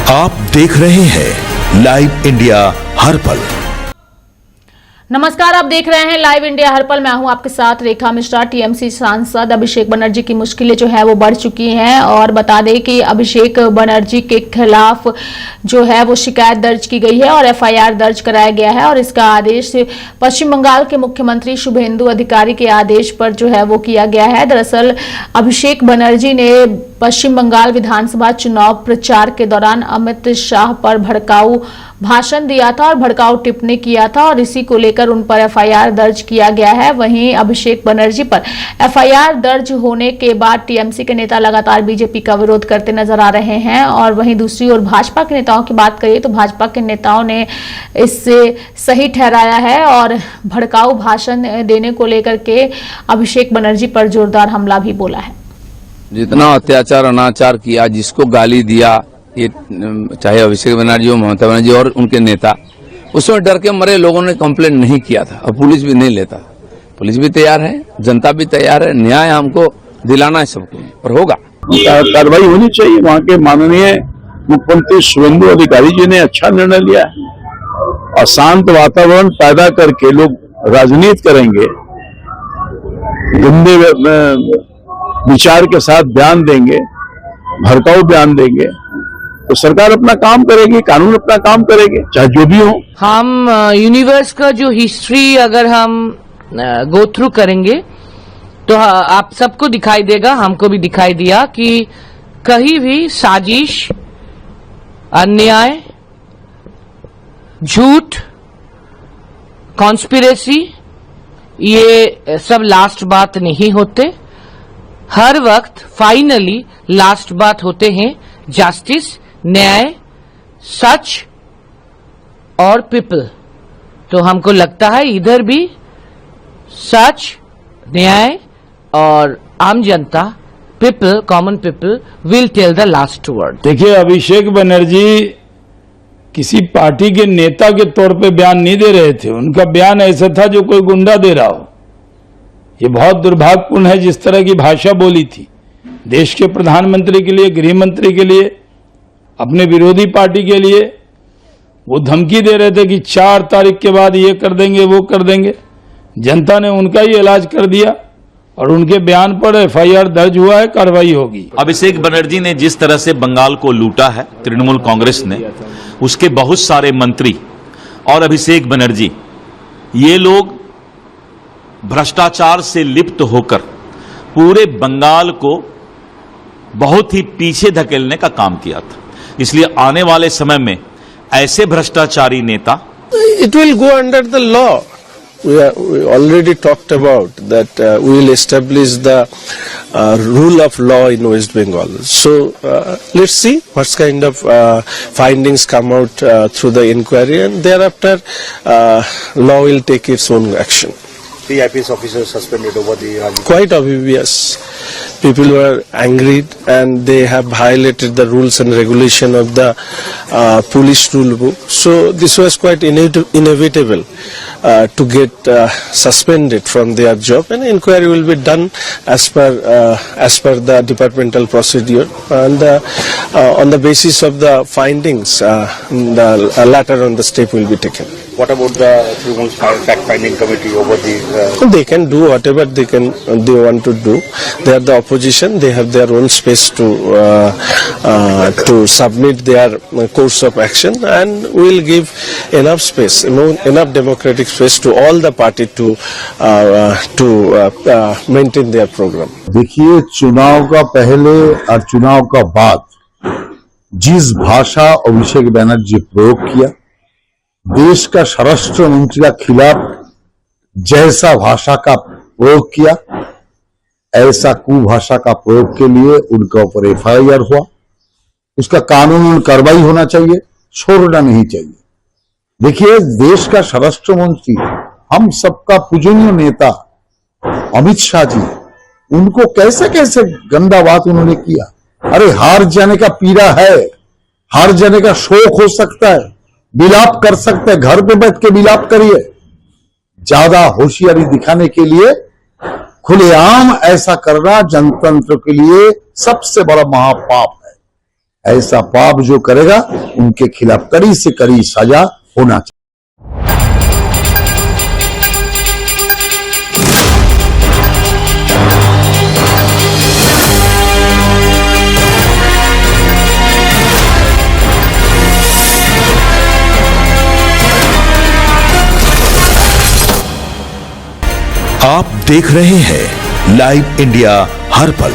आप देख रहे हैं लाइव इंडिया हर पल। नमस्कार, आप देख रहे हैं लाइव इंडिया हर पल। मैं हूं आपके साथ रेखा मिश्रा। टीएमसी सांसद अभिषेक बनर्जी की मुश्किलें जो है वो बढ़ चुकी हैं और बता दें कि अभिषेक बनर्जी के खिलाफ जो है वो शिकायत दर्ज की गई है और एफआईआर दर्ज कराया गया है और इसका आदेश पश्चिम बंगाल के मुख्यमंत्री शुभेंदु अधिकारी के आदेश पर जो है वो किया गया है। दरअसल अभिषेक बनर्जी ने पश्चिम बंगाल विधानसभा चुनाव प्रचार के दौरान अमित शाह पर भड़काऊ भाषण दिया था और भड़काऊ टिप्पणी किया था और इसी को लेकर उन पर एफआईआर दर्ज किया गया है। वहीं अभिषेक बनर्जी पर एफआईआर दर्ज होने के बाद टीएमसी के नेता लगातार बीजेपी का विरोध करते नजर आ रहे हैं और वहीं दूसरी ओर भाजपा के नेताओं की बात करिए तो भाजपा के नेताओं ने इससे सही ठहराया है और भड़काऊ भाषण देने को लेकर के अभिषेक बनर्जी पर जोरदार हमला भी बोला है। जितना अत्याचार अनाचार किया, जिसको गाली दिया, ये चाहे अभिषेक बनर्जी हो, ममता बनर्जी और उनके नेता, उसमें डर के मरे लोगों ने कंप्लेंट नहीं किया था और पुलिस भी नहीं लेता। पुलिस भी तैयार है, जनता भी तैयार है, न्याय हमको दिलाना है सबको और होगा। कार्रवाई होनी चाहिए। वहाँ के माननीय मुख्यमंत्री शुभेंदु अधिकारी जी ने अच्छा निर्णय लिया है। अशांत वातावरण पैदा करके लोग राजनीति करेंगे, गंदे विचार के साथ बयान देंगे, भड़काऊ बयान देंगे, तो सरकार अपना काम करेगी, कानून अपना काम करेगी, चाहे जो भी हो। हम यूनिवर्स का जो हिस्ट्री अगर हम गो थ्रू करेंगे तो आप सबको दिखाई देगा, हमको भी दिखाई दिया कि कहीं भी साजिश, अन्याय, झूठ, कॉन्स्पिरेसी, ये सब लास्ट बात नहीं होते। हर वक्त फाइनली लास्ट बात होते हैं जस्टिस, न्याय, सच और पीपल। तो हमको लगता है इधर भी सच, न्याय और आम जनता, people, common people will tell the last word. देखिए, अभिषेक बनर्जी किसी पार्टी के नेता के तौर पे बयान नहीं दे रहे थे। उनका बयान ऐसा था जो कोई गुंडा दे रहा हो। ये बहुत दुर्भाग्यपूर्ण है जिस तरह की भाषा बोली थी। देश के प्रधानमंत्री के लिए, गृह मंत्री के लिए, अपने विरोधी पार्टी के लिए वो धमकी दे रहे थे कि 4 तारीख के बाद ये कर देंगे, वो कर देंगे। जनता ने उनका ही इलाज कर दिया और उनके बयान पर एफआईआर दर्ज हुआ है, कार्रवाई होगी। अभिषेक बनर्जी ने जिस तरह से बंगाल को लूटा है तृणमूल कांग्रेस ने, उसके बहुत सारे मंत्री और अभिषेक बनर्जी, ये लोग भ्रष्टाचार से लिप्त होकर पूरे बंगाल को बहुत ही पीछे धकेलने का काम किया था। इसलिए आने वाले समय में ऐसे भ्रष्टाचारी नेता It will go under the law. We already talked about that. We will establish the rule of law in West Bengal. So let's see what kind of findings come out through the inquiry, and thereafter law will take its own action. The IPS officers suspended over the Quite obvious. People were angry and they have violated the rules and regulation of the police rule book. So this was quite inevitable to get suspended from their job, and inquiry will be done as per the departmental procedure, and on the basis of the findings, later on the step will be taken. What about the tribunal's fact-finding committee over the? They can do whatever they want to do. They are the opposition. They have their own space to submit their course of action, and we will give enough space, enough democratic space to all the party to maintain their program. देखिए, चुनाव का पहले और चुनाव का बाद जिस भाषा अभिषेक बनर्जी प्रयोग किया, देश का स्वराष्ट्र मंत्री के खिलाफ जैसा भाषा का प्रयोग किया, ऐसा कुभाषा का प्रयोग के लिए उनके ऊपर एफआईआर हुआ। उसका कानूनी कार्रवाई होना चाहिए, छोड़ना नहीं चाहिए। देखिए, देश का स्वराष्ट्र मंत्री, हम सबका पूजनीय नेता अमित शाह जी, उनको कैसे कैसे गंदा बात उन्होंने किया। अरे, हार जाने का पीड़ा है, हार जाने का शोक हो सकता है, विलाप कर सकते हैं, घर पे बैठ के विलाप करिए। ज्यादा होशियारी दिखाने के लिए खुलेआम ऐसा करना जनतंत्र के लिए सबसे बड़ा महापाप है। ऐसा पाप जो करेगा उनके खिलाफ कड़ी से कड़ी सजा होना चाहिए। आप देख रहे हैं लाइव इंडिया हर पल।